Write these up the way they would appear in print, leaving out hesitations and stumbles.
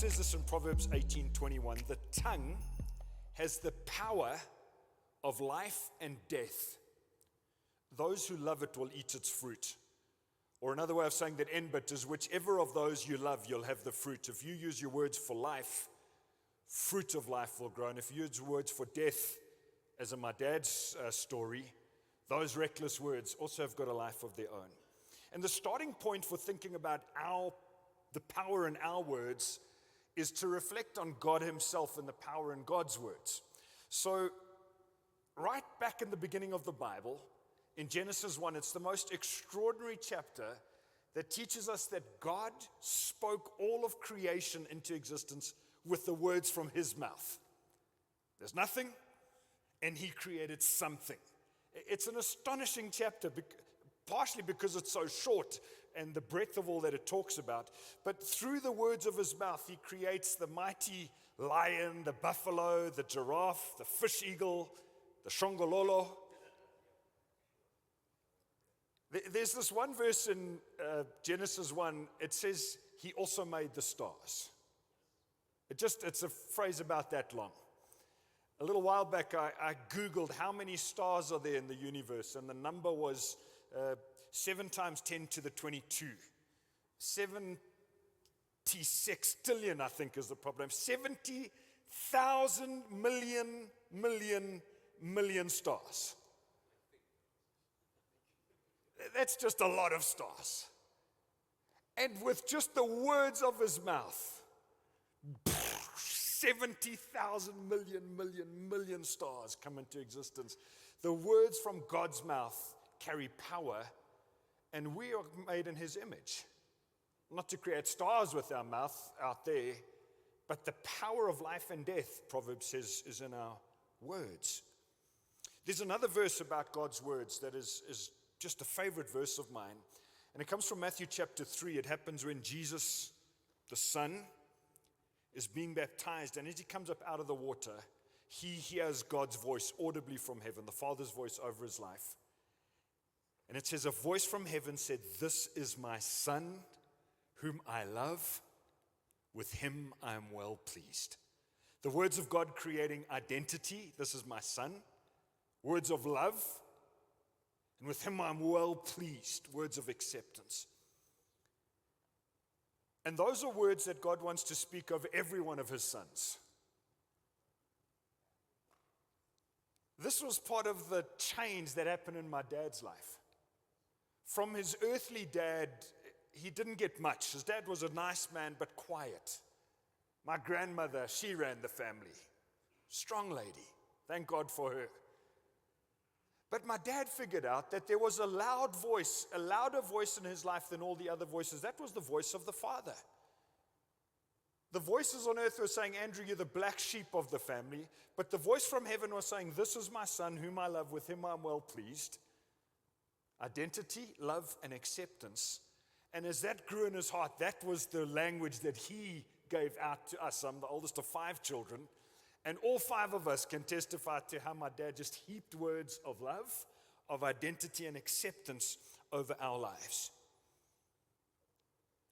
says this in Proverbs 18:21, the tongue has the power of life and death. Those who love it will eat its fruit. Or another way of saying that end-bit is whichever of those you love, you'll have the fruit. If you use your words for life, fruit of life will grow. And if you use words for death, as in my dad's story, those reckless words also have got a life of their own. And the starting point for thinking about the power in our words is to reflect on God himself and the power in God's words. So, right back in the beginning of the Bible, in Genesis 1, it's the most extraordinary chapter that teaches us that God spoke all of creation into existence with the words from his mouth. There's nothing, and he created something. It's an astonishing chapter, partially because it's so short and the breadth of all that it talks about. But through the words of his mouth, he creates the mighty lion, the buffalo, the giraffe, the fish eagle, the shongololo. There's this one verse in Genesis 1, it says he also made the stars. It's a phrase about that long. A little while back, I Googled how many stars are there in the universe, and the number was 7 times 10 to the 22. 76 trillion, I think, is the problem. 70,000 million stars. That's just a lot of stars. And with just the words of his mouth, 70,000 million stars come into existence. The words from God's mouth carry power, and we are made in his image. Not to create stars with our mouth out there, but the power of life and death, Proverbs says, is in our words. There's another verse about God's words that is just a favorite verse of mine, and it comes from Matthew chapter 3. It happens when Jesus, the Son, is being baptized, and as he comes up out of the water, he hears God's voice audibly from heaven, the Father's voice over his life. And it says, a voice from heaven said, "This is my Son, whom I love. With him I am well pleased." The words of God creating identity, this is my Son. Words of love, and with him I'm well pleased, words of acceptance. And those are words that God wants to speak of every one of his sons. This was part of the change that happened in my dad's life. From his earthly dad, he didn't get much. His dad was a nice man, but quiet. My grandmother, she ran the family. Strong lady. Thank God for her. But my dad figured out that there was a loud voice, a louder voice in his life than all the other voices. That was the voice of the Father. The voices on earth were saying, "Andrew, you're the black sheep of the family." But the voice from heaven was saying, "This is my Son, whom I love. With him I'm well pleased." Identity, love, and acceptance. And as that grew in his heart, that was the language that he gave out to us. I'm the oldest of 5 children. And all 5 of us can testify to how my dad just heaped words of love, of identity, and acceptance over our lives.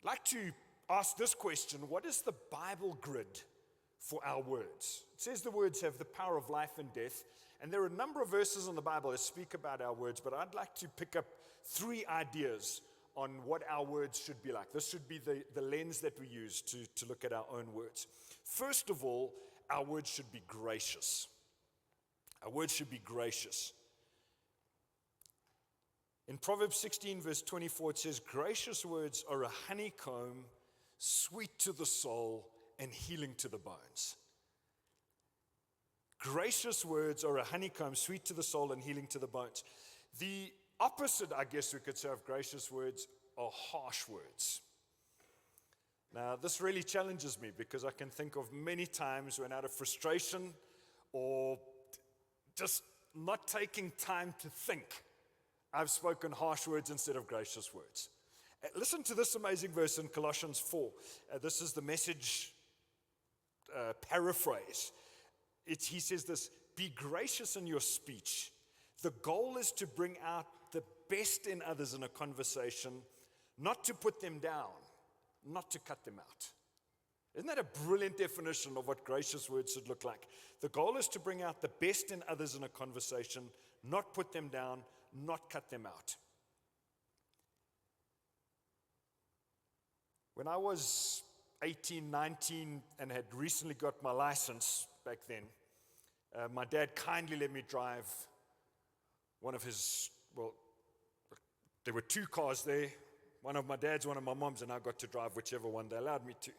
I'd like to ask this question: what is the Bible grid for our words? It says the words have the power of life and death, and there are a number of verses in the Bible that speak about our words, but I'd like to pick up 3 ideas on what our words should be like. This should be the lens that we use to look at our own words. First of all, our words should be gracious. Our words should be gracious. In Proverbs 16, verse 24, it says, "Gracious words are a honeycomb, sweet to the soul and healing to the bones." Gracious words are a honeycomb, sweet to the soul and healing to the bones. The opposite, I guess we could say, of gracious words are harsh words. Now, this really challenges me because I can think of many times when out of frustration or just not taking time to think, I've spoken harsh words instead of gracious words. Listen to this amazing verse in Colossians 4. This is the Message paraphrase. He says this: "Be gracious in your speech. The goal is to bring out the best in others in a conversation, not to put them down, not to cut them out." Isn't that a brilliant definition of what gracious words should look like? The goal is to bring out the best in others in a conversation, not put them down, not cut them out. When I was 18, 19, and had recently got my license back then, my dad kindly let me drive one of his, well, there were two cars there, one of my dad's, one of my mom's, and I got to drive whichever one they allowed me to.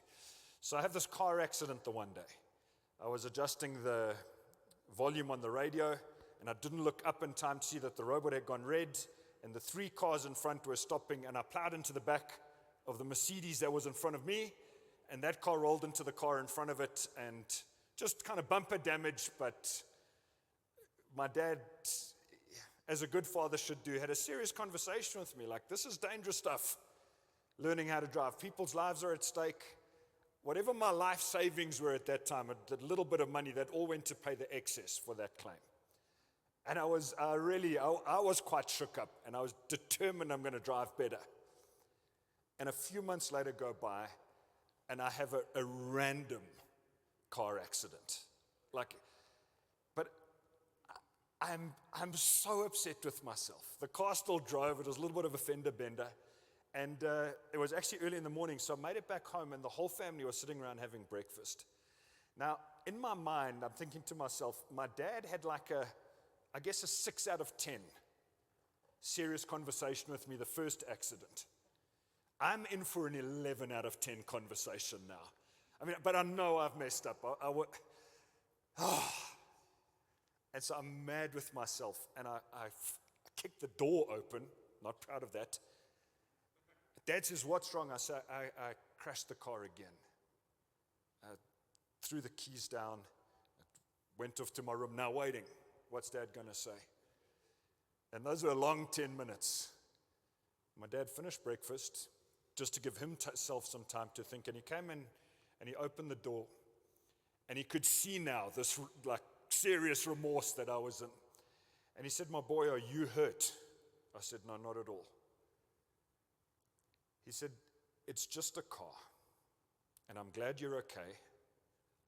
So I have this car accident the one day. I was adjusting the volume on the radio, and I didn't look up in time to see that the robot had gone red, and the three cars in front were stopping, and I plowed into the back of the Mercedes that was in front of me, and that car rolled into the car in front of it, and just kind of bumper damage. But my dad, as a good father should do, had a serious conversation with me, like, this is dangerous stuff, learning how to drive. People's lives are at stake. Whatever my life savings were at that time, a little bit of money, that all went to pay the excess for that claim. And I was quite shook up, and I was determined I'm going to drive better. And a few months later go by, and I have a random car accident. But I'm so upset with myself. The car still drove. It was a little bit of a fender bender. And it was actually early in the morning, so I made it back home, and the whole family was sitting around having breakfast. Now, in my mind, I'm thinking to myself, my dad had I guess a 6 out of 10 serious conversation with me the first accident. I'm in for an 11 out of 10 conversation now. But I know I've messed up. And so I'm mad with myself, and I kicked the door open, not proud of that. Dad says, what's wrong? I say, I crashed the car again. Threw the keys down, went off to my room, now waiting. What's Dad going to say? And those were a long 10 minutes. My dad finished breakfast just to give himself some time to think. And he came in and he opened the door. And he could see now this serious remorse that I was in. And he said, my boy, are you hurt? I said, no, not at all. He said, it's just a car. And I'm glad you're okay.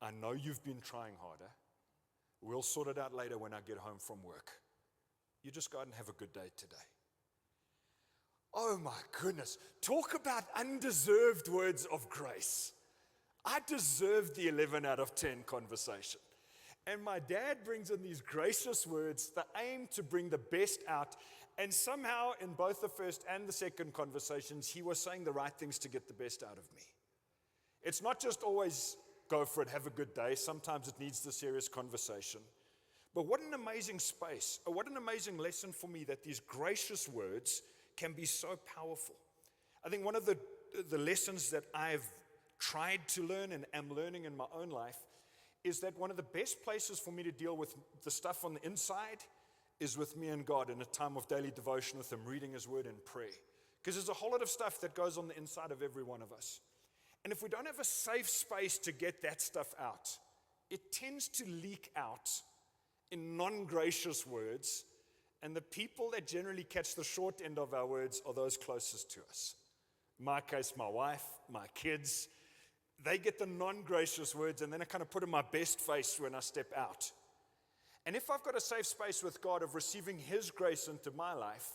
I know you've been trying harder. We'll sort it out later when I get home from work. You just go out and have a good day today. Oh my goodness. Talk about undeserved words of grace. I deserved the 11 out of 10 conversation. And my dad brings in these gracious words, the aim to bring the best out. And somehow in both the first and the second conversations, he was saying the right things to get the best out of me. It's not just always go for it, have a good day. Sometimes it needs the serious conversation. But what an amazing space, or what an amazing lesson for me that these gracious words can be so powerful. I think one of the lessons that I've tried to learn and am learning in my own life is that one of the best places for me to deal with the stuff on the inside is with me and God in a time of daily devotion with Him, reading His Word and prayer. Because there's a whole lot of stuff that goes on the inside of every one of us. And if we don't have a safe space to get that stuff out, it tends to leak out in non-gracious words, and the people that generally catch the short end of our words are those closest to us. In my case, my wife, my kids, they get the non-gracious words, and then I kind of put in my best face when I step out. And if I've got a safe space with God of receiving His grace into my life,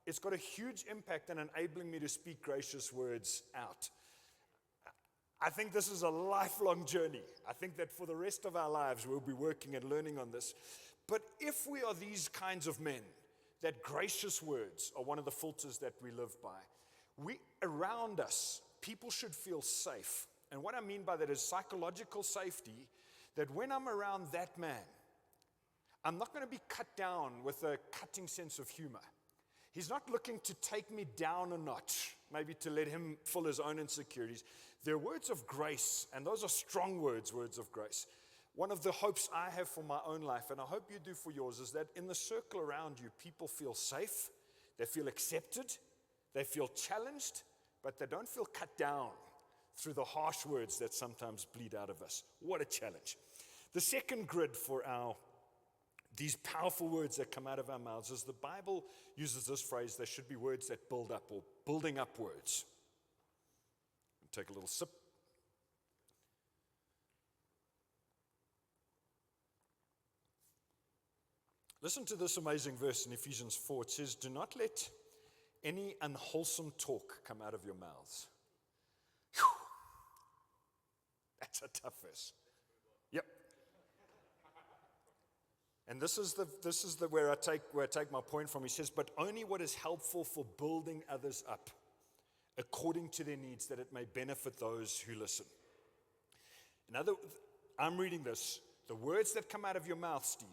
it's got a huge impact in enabling me to speak gracious words out. I think this is a lifelong journey. I think that for the rest of our lives, we'll be working and learning on this. But if we are these kinds of men, that gracious words are one of the filters that we live by, around us, people should feel safe. And what I mean by that is psychological safety, that when I'm around that man, I'm not going to be cut down with a cutting sense of humor. He's not looking to take me down a notch, maybe to let him fill his own insecurities. They're words of grace, and those are strong words of grace. One of the hopes I have for my own life, and I hope you do for yours, is that in the circle around you, people feel safe, they feel accepted, they feel challenged, but they don't feel cut down through the harsh words that sometimes bleed out of us. What a challenge. The second grid for these powerful words that come out of our mouths is the Bible uses this phrase, there should be words that build up, or building up words. Take a little sip. Listen to this amazing verse in Ephesians 4. It says, do not let any unwholesome talk come out of your mouths. Whew. That's a tough verse. Yep. And this is the where I take my point from. He says, but only what is helpful for building others up, according to their needs, that it may benefit those who listen. I'm reading this. The words that come out of your mouth, Steve,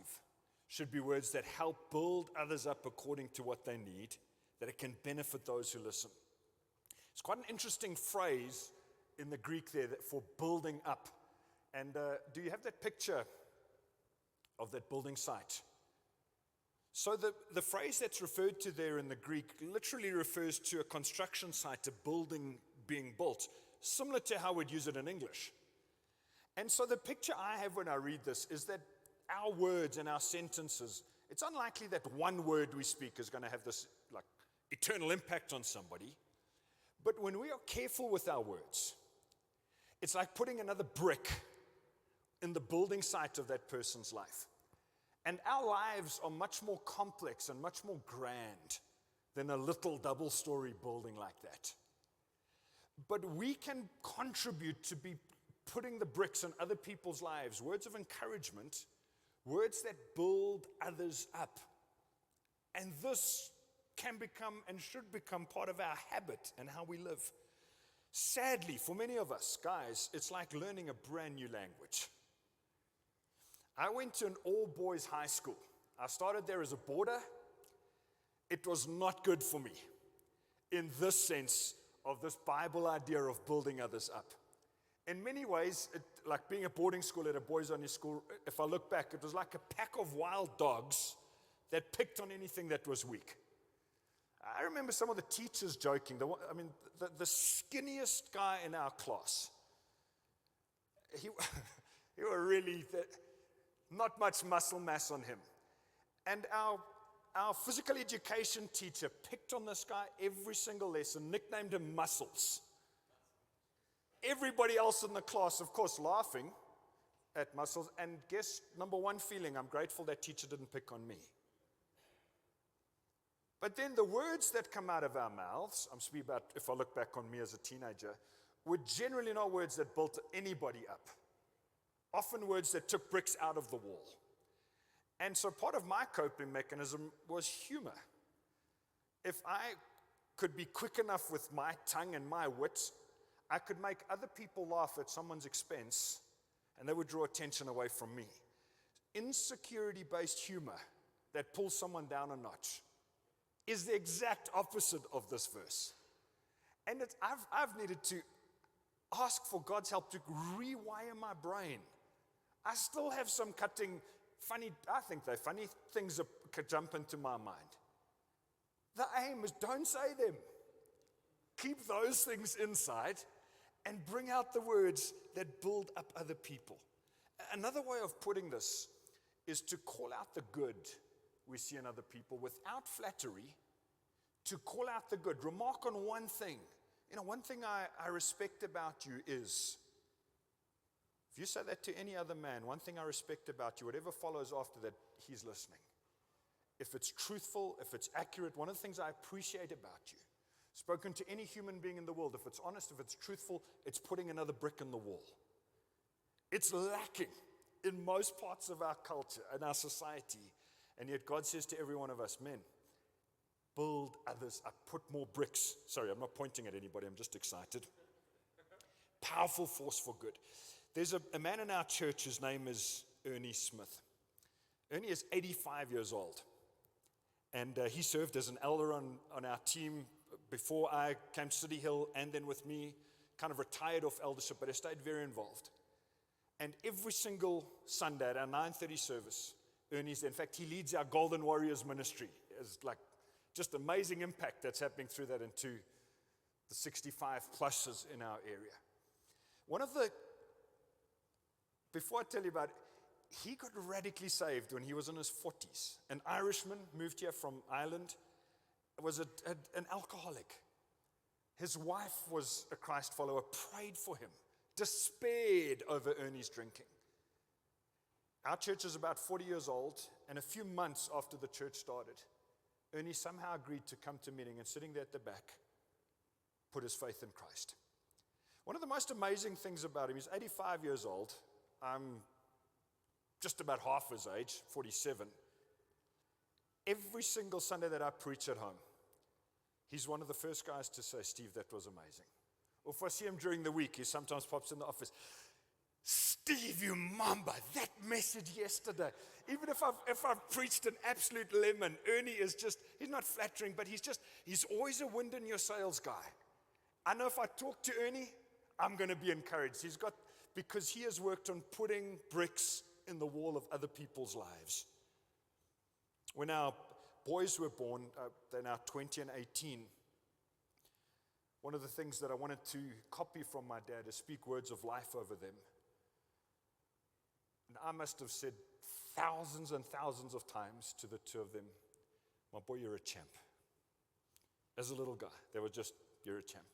should be words that help build others up according to what they need, that it can benefit those who listen. It's quite an interesting phrase in the Greek there for building up. And do you have that picture of that building site? So the phrase that's referred to there in the Greek literally refers to a construction site, a building being built, similar to how we'd use it in English. And so the picture I have when I read this is that our words and our sentences, it's unlikely that one word we speak is going to have this like eternal impact on somebody. But when we are careful with our words, it's like putting another brick in the building site of that person's life. And our lives are much more complex and much more grand than a little double-story building like that. But we can contribute to be putting the bricks in other people's lives, words of encouragement, words that build others up. And this can become and should become part of our habit and how we live. Sadly, for many of us, guys, it's like learning a brand new language. I went to an all-boys high school. I started there as a boarder. It was not good for me in this sense of this Bible idea of building others up. In many ways, like being a boarding school at a boys-only school, if I look back, it was like a pack of wild dogs that picked on anything that was weak. I remember some of the teachers joking. The skinniest guy in our class, he were really, not much muscle mass on him. And our physical education teacher picked on this guy every single lesson, nicknamed him Muscles. Everybody else in the class, of course, laughing at Muscles. And guess number one feeling, I'm grateful that teacher didn't pick on me. But then the words that come out of our mouths, I'm speaking about if I look back on me as a teenager, were generally not words that built anybody up. Often words that took bricks out of the wall. And so part of my coping mechanism was humor. If I could be quick enough with my tongue and my wit, I could make other people laugh at someone's expense, and they would draw attention away from me. Insecurity-based humor that pulls someone down a notch is the exact opposite of this verse. And I've needed to ask for God's help to rewire my brain. I still have some funny things that could jump into my mind. The aim is don't say them. Keep those things inside and bring out the words that build up other people. Another way of putting this is to call out the good we see in other people without flattery, to call out the good. Remark on one thing. One thing I respect about you is, if you say that to any other man, one thing I respect about you, whatever follows after that, he's listening. If it's truthful, if it's accurate, one of the things I appreciate about you, spoken to any human being in the world, if it's honest, if it's truthful, it's putting another brick in the wall. It's lacking in most parts of our culture and our society. And yet God says to every one of us, men, build others up, put more bricks. Sorry, I'm not pointing at anybody, I'm just excited. Powerful force for good. There's a man in our church, his name is Ernie Smith. Ernie is 85 years old. And he served as an elder on our team before I came to City Hill, and then with me, kind of retired off eldership, but I stayed very involved. And every single Sunday at our 9:30 service, Ernie's there. In fact, he leads our Golden Warriors ministry. It's like just amazing impact that's happening through that into the 65 pluses in our area. Before I tell you about it, he got radically saved when he was in his 40s. An Irishman moved here from Ireland, was an alcoholic. His wife was a Christ follower, prayed for him, despaired over Ernie's drinking. Our church is about 40 years old, And a few months after the church started, Ernie somehow agreed to come to meeting, and sitting there at the back, put his faith in Christ. One of the most amazing things about him, he's 85 years old. I'm just about half his age, 47. Every single Sunday that I preach at home, he's one of the first guys to say, "Steve, that was amazing." Or if I see him during the week, he sometimes pops in the office, "Steve, you mamba, that message yesterday." Even if I've preached an absolute lemon, Ernie is just, he's not flattering, but he's always a wind in your sails guy. I know if I talk to Ernie, I'm going to be encouraged. Because he has worked on putting bricks in the wall of other people's lives. When our boys were born, they're now 20 and 18. One of the things that I wanted to copy from my dad is speak words of life over them. And I must have said thousands and thousands of times to the two of them, "My boy, you're a champ." As a little guy, they were just, "You're a champ."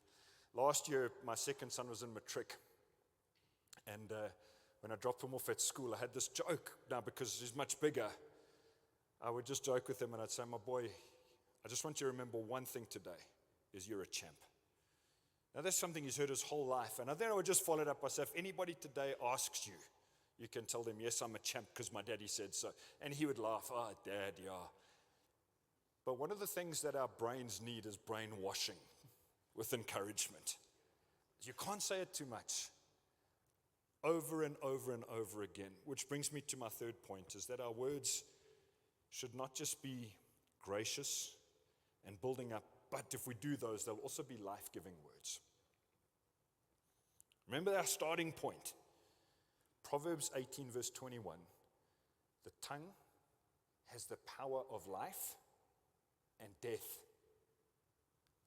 Last year, my second son was in matric. And when I dropped him off at school, I had this joke. Now, because he's much bigger, I would just joke with him and I'd say, "My boy, I just want you to remember one thing today, is you're a champ." Now, that's something he's heard his whole life. And then I would just follow it up by saying, "If anybody today asks you, you can tell them, 'Yes, I'm a champ because my daddy said so.'" And he would laugh, "Oh, Dad, yeah." But one of the things that our brains need is brainwashing with encouragement. You can't say it too much. Over and over and over again. Which brings me to my third point, is that our words should not just be gracious and building up, but if we do those, they'll also be life-giving words. Remember our starting point. Proverbs 18 verse 21. The tongue has the power of life and death.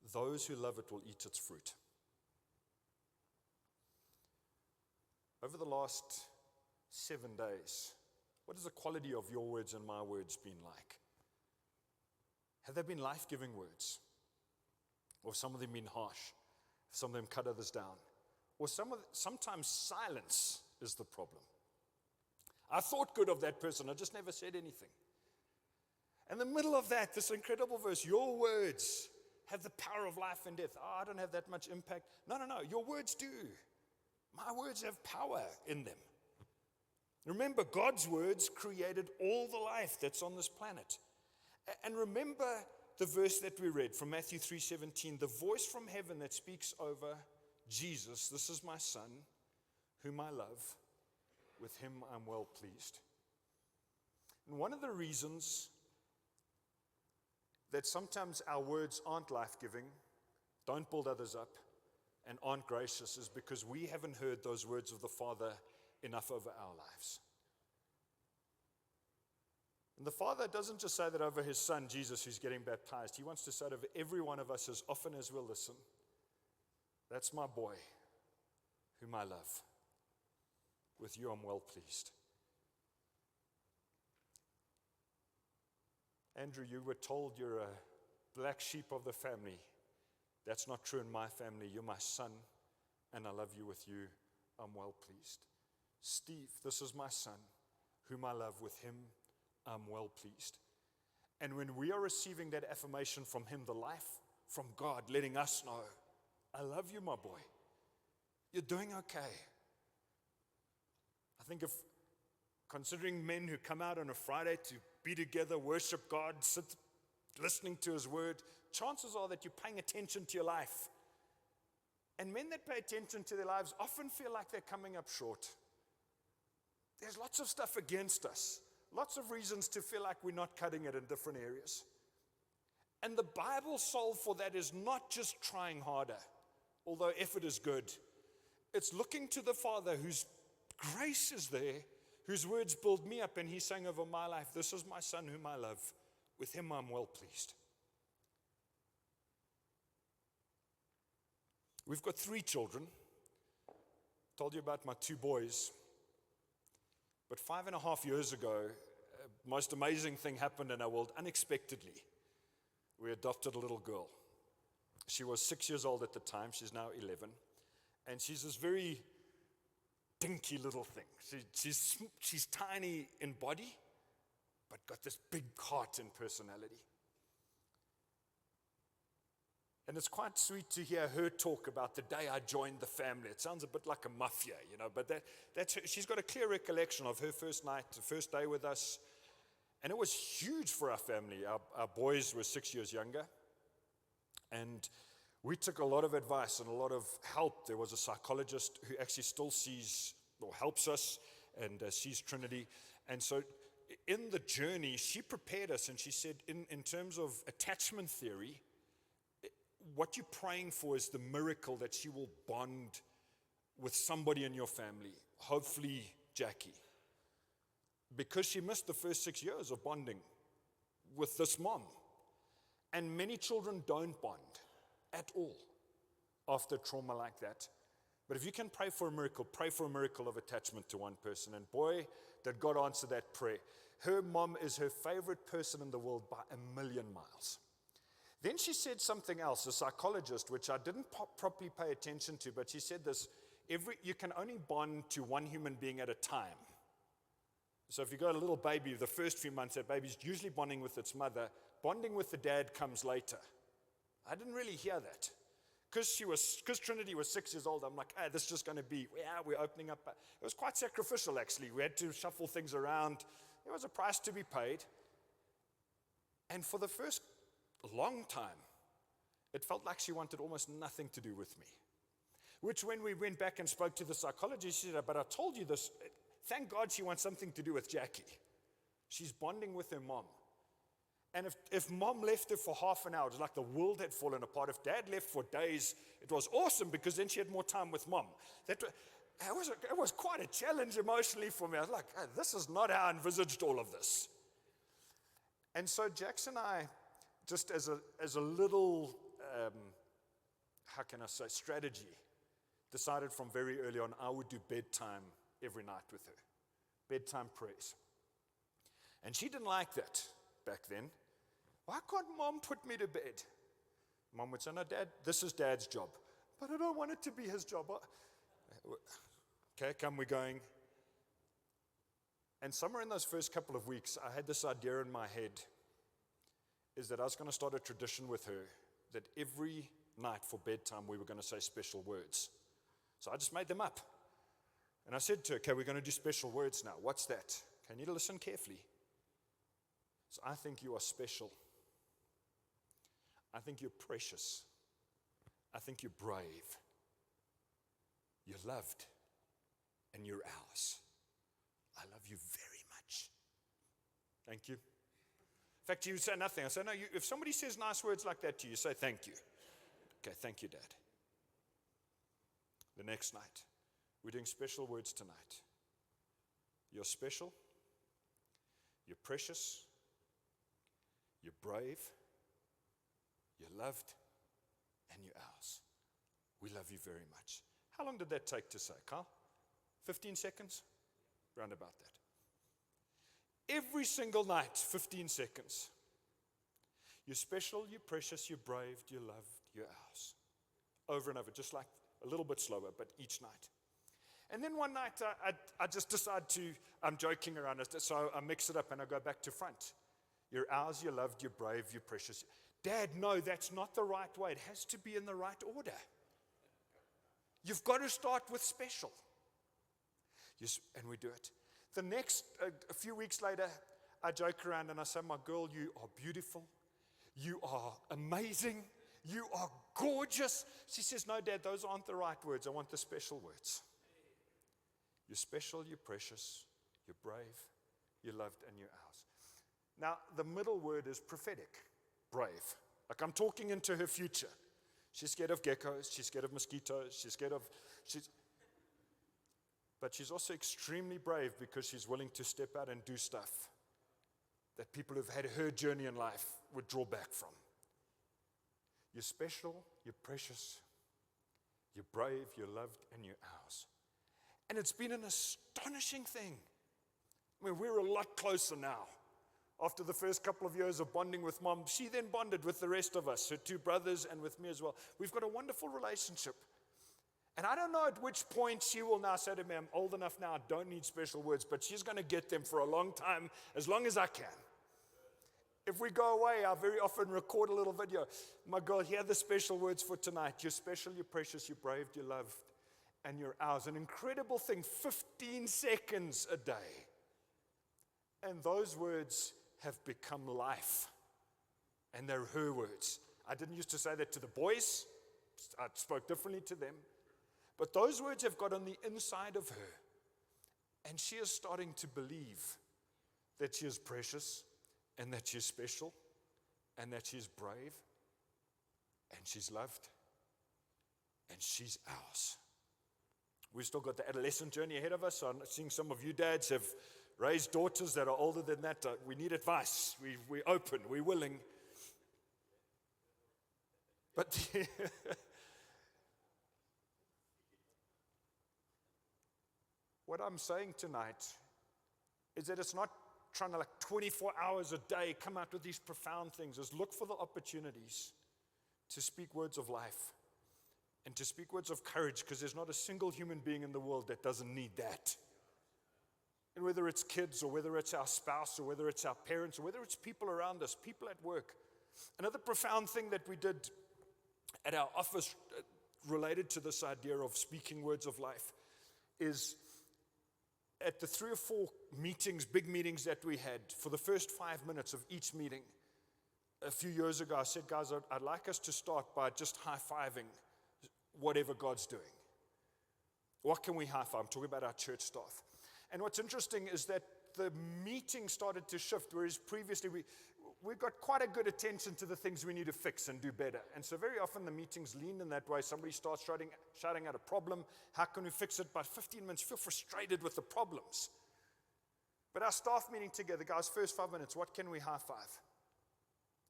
Those who love it will eat its fruit. Over the last 7 days, what has the quality of your words and my words been like? Have they been life-giving words? Or have some of them been harsh? Have some of them cut others down? Or sometimes silence is the problem. I thought good of that person, I just never said anything. In the middle of that, this incredible verse, your words have the power of life and death. Oh, I don't have that much impact. No, your words do. My words have power in them. Remember, God's words created all the life that's on this planet. And remember the verse that we read from Matthew 3:17, the voice from heaven that speaks over Jesus, "This is my son, whom I love. With him I'm well pleased." And one of the reasons that sometimes our words aren't life-giving, don't build others up, and aren't gracious is because we haven't heard those words of the Father enough over our lives. And the Father doesn't just say that over his son, Jesus, who's getting baptized. He wants to say it over every one of us as often as we'll listen. "That's my boy, whom I love. With you I'm well pleased." Andrew, you were told you're a black sheep of the family. That's not true in my family. You're my son, and I love you. With you I'm well pleased. Steve, this is my son, whom I love. With him I'm well pleased. And when we are receiving that affirmation from him, the life from God, letting us know, "I love you, my boy. You're doing okay." I think of considering men who come out on a Friday to be together, worship God, sit listening to his word, chances are that you're paying attention to your life. And men that pay attention to their lives often feel like they're coming up short. There's lots of stuff against us, lots of reasons to feel like we're not cutting it in different areas. And the Bible's solve for that is not just trying harder, although effort is good. It's looking to the Father whose grace is there, whose words build me up, and he's saying over my life, "This is my son whom I love. With him I'm well pleased." We've got 3 children. Told you about my 2 boys. But 5.5 years ago, most amazing thing happened in our world unexpectedly. We adopted a little girl. She was 6 years old at the time. She's now 11. And she's this very dinky little thing. She's tiny in body, but got this big heart and personality. And it's quite sweet to hear her talk about the day I joined the family. It sounds a bit like a mafia, but that's her. She's got a clear recollection of her first night, the first day with us. And it was huge for our family. Our boys were 6 years younger. And we took a lot of advice and a lot of help. There was a psychologist who actually still sees or helps us and sees Trinity. And so in the journey, she prepared us and she said, in terms of attachment theory, what you're praying for is the miracle that she will bond with somebody in your family, hopefully Jackie. Because she missed the first 6 years of bonding with this mom. And many children don't bond at all after trauma like that. But if you can pray for a miracle of attachment to one person. And boy, did God answer that prayer. Her mom is her favorite person in the world by 1,000,000 miles. Then she said something else, a psychologist, which I didn't properly pay attention to, but she said this, you can only bond to one human being at a time. So if you got a little baby, the first few months, that baby's usually bonding with its mother. Bonding with the dad comes later. I didn't really hear that. Because Trinity was 6 years old, I'm like, this is just going to be, we're opening up. It was quite sacrificial, actually. We had to shuffle things around. There was a price to be paid. And for the first long time, it felt like she wanted almost nothing to do with me. Which when we went back and spoke to the psychologist, she said, but I told you this, thank God she wants something to do with Jackie. She's bonding with her mom. And if mom left her for half an hour, it was like the world had fallen apart. If dad left for days, it was awesome because then she had more time with mom. It was quite a challenge emotionally for me. I was like, this is not how I envisaged all of this. And so Jackson and I, just as a little, strategy, decided from very early on I would do bedtime every night with her. Bedtime prayers. And she didn't like that back then. Why can't mom put me to bed? Mom would say, no, Dad, this is Dad's job. But I don't want it to be his job. Okay, come, we're going. And somewhere in those first couple of weeks, I had this idea in my head, is that I was going to start a tradition with her, that every night for bedtime, we were going to say special words. So I just made them up. And I said to her, okay, we're going to do special words now. What's that? Okay, you need to listen carefully. So I think you are special. I think you're precious. I think you're brave. You're loved. And you're ours. I love you very much. Thank you. In fact, you say nothing. I say, no, if somebody says nice words like that to you, say thank you. Okay, thank you, Dad. The next night, we're doing special words tonight. You're special. You're precious. You're brave. You're loved. And you're ours. We love you very much. How long did that take to say, Carl? 15 seconds? Round about that. Every single night, 15 seconds. You're special, you're precious, you're brave, you're loved, you're ours. Over and over, just like a little bit slower, but each night. And then one night, I just decide I'm joking around it, so I mix it up and I go back to front. You're ours, you're loved, you're brave, you're precious. Dad, no, that's not the right way. It has to be in the right order. You've got to start with special. And we do it. The next, a few weeks later, I joke around and I say, my girl, you are beautiful. You are amazing. You are gorgeous. She says, no, Dad, those aren't the right words. I want the special words. You're special, you're precious, you're brave, you're loved, and you're ours. Now, the middle word is prophetic, brave. Like I'm talking into her future. She's scared of geckos, she's scared of mosquitoes, but she's also extremely brave because she's willing to step out and do stuff that people who've had her journey in life would draw back from. You're special, you're precious, you're brave, you're loved, and you're ours. And it's been an astonishing thing. I mean, we're a lot closer now. After the first couple of years of bonding with Mom, she then bonded with the rest of us, her two brothers and with me as well. We've got a wonderful relationship. And I don't know at which point she will now say to me, I'm old enough now, I don't need special words, but she's going to get them for a long time, as long as I can. If we go away, I very often record a little video. My girl, here are the special words for tonight. You're special, you're precious, you're brave, you're loved, and you're ours. An incredible thing, 15 seconds a day. And those words have become life. And they're her words. I didn't used to say that to the boys. I spoke differently to them. But those words have got on the inside of her. And she is starting to believe that she is precious, and that she's special, and that she's brave, and she's loved, and she's ours. We've still got the adolescent journey ahead of us. I'm seeing some of you dads have raised daughters that are older than that. We need advice. We're open. We're willing. But what I'm saying tonight is that it's not trying to 24 hours a day come out with these profound things. Is look for the opportunities to speak words of life and to speak words of courage, because there's not a single human being in the world that doesn't need that. And whether it's kids, or whether it's our spouse, or whether it's our parents, or whether it's people around us, people at work. Another profound thing that we did at our office related to this idea of speaking words of life is at the 3 or 4 meetings, big meetings that we had, for the first 5 minutes of each meeting, a few years ago, I said, guys, I'd like us to start by just high-fiving whatever God's doing. What can we high-five? I'm talking about our church staff. And what's interesting is that the meeting started to shift, whereas previously we got quite a good attention to the things we need to fix and do better. And so very often the meetings lean in that way. Somebody starts shouting at a problem. How can we fix it? By 15 minutes, feel frustrated with the problems. But our staff meeting together, guys, first 5 minutes, what can we high-five?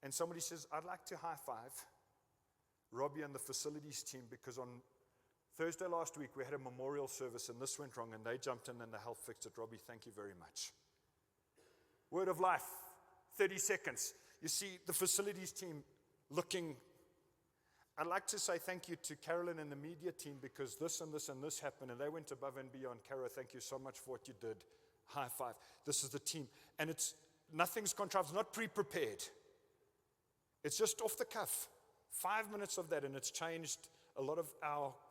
And somebody says, I'd like to high-five Robbie and the facilities team, because on Thursday last week we had a memorial service and this went wrong and they jumped in and the help fixed it. Robbie, thank you very much. Word of life. 30 seconds. You see the facilities team looking. I'd like to say thank you to Carolyn and the media team, because this and this and this happened and they went above and beyond. Cara, thank you so much for what you did. High five. This is the team. And it's nothing's contrived, it's not pre-prepared. It's just off the cuff. 5 minutes of that, and it's changed a lot of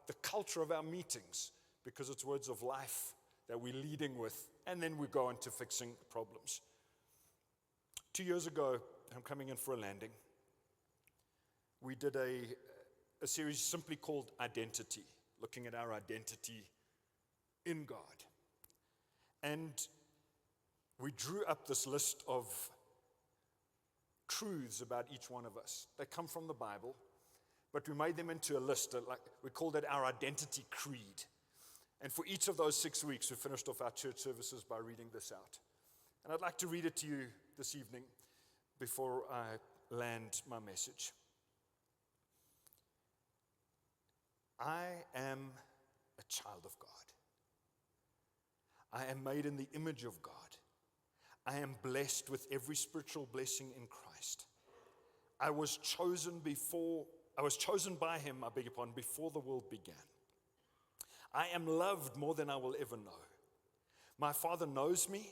the culture of our meetings, because it's words of life that we're leading with, and then we go on to fixing problems. 2 years ago, I'm coming in for a landing. We did a series simply called Identity, looking at our identity in God. And we drew up this list of truths about each one of us. They come from the Bible, but we made them into a list. We called it our identity creed. And for each of those 6 weeks, we finished off our church services by reading this out. And I'd like to read it to you this evening before I land my message. I am a child of God. I am made in the image of God. I am blessed with every spiritual blessing in Christ. I was chosen by him, before the world began. I am loved more than I will ever know. My Father knows me.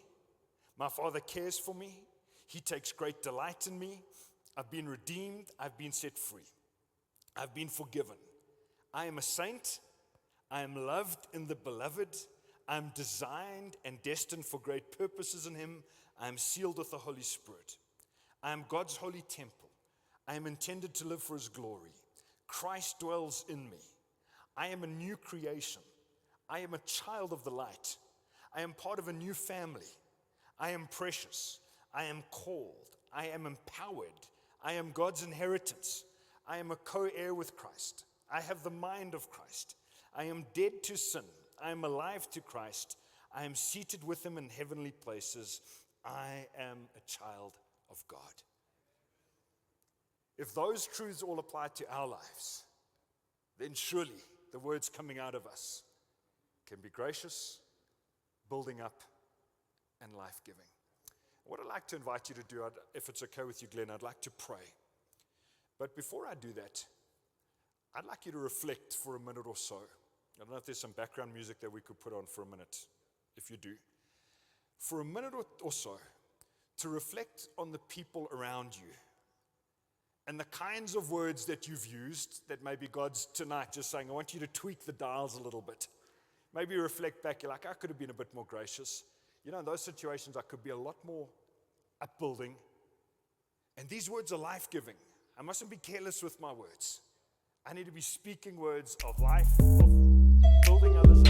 My Father cares for me. He takes great delight in me. I've been redeemed. I've been set free. I've been forgiven. I am a saint. I am loved in the beloved. I am designed and destined for great purposes in him. I am sealed with the Holy Spirit. I am God's holy temple. I am intended to live for his glory. Christ dwells in me. I am a new creation. I am a child of the light. I am part of a new family. I am precious. I am called. I am empowered. I am God's inheritance. I am a co-heir with Christ. I have the mind of Christ. I am dead to sin. I am alive to Christ. I am seated with him in heavenly places. I am a child of God. If those truths all apply to our lives, then surely the words coming out of us can be gracious, building up, and life-giving. What I'd like to invite you to do, if it's okay with you, Glenn, I'd like to pray. But before I do that, I'd like you to reflect for a minute or so I don't know if there's some background music that we could put on for a minute, if you do. For a minute or so, to reflect on the people around you and the kinds of words that you've used that maybe God's tonight just saying, I want you to tweak the dials a little bit. Maybe reflect back, you're like, I could have been a bit more gracious. You know, in those situations, I could be a lot more upbuilding. And these words are life-giving. I mustn't be careless with my words. I need to be speaking words of life, of building others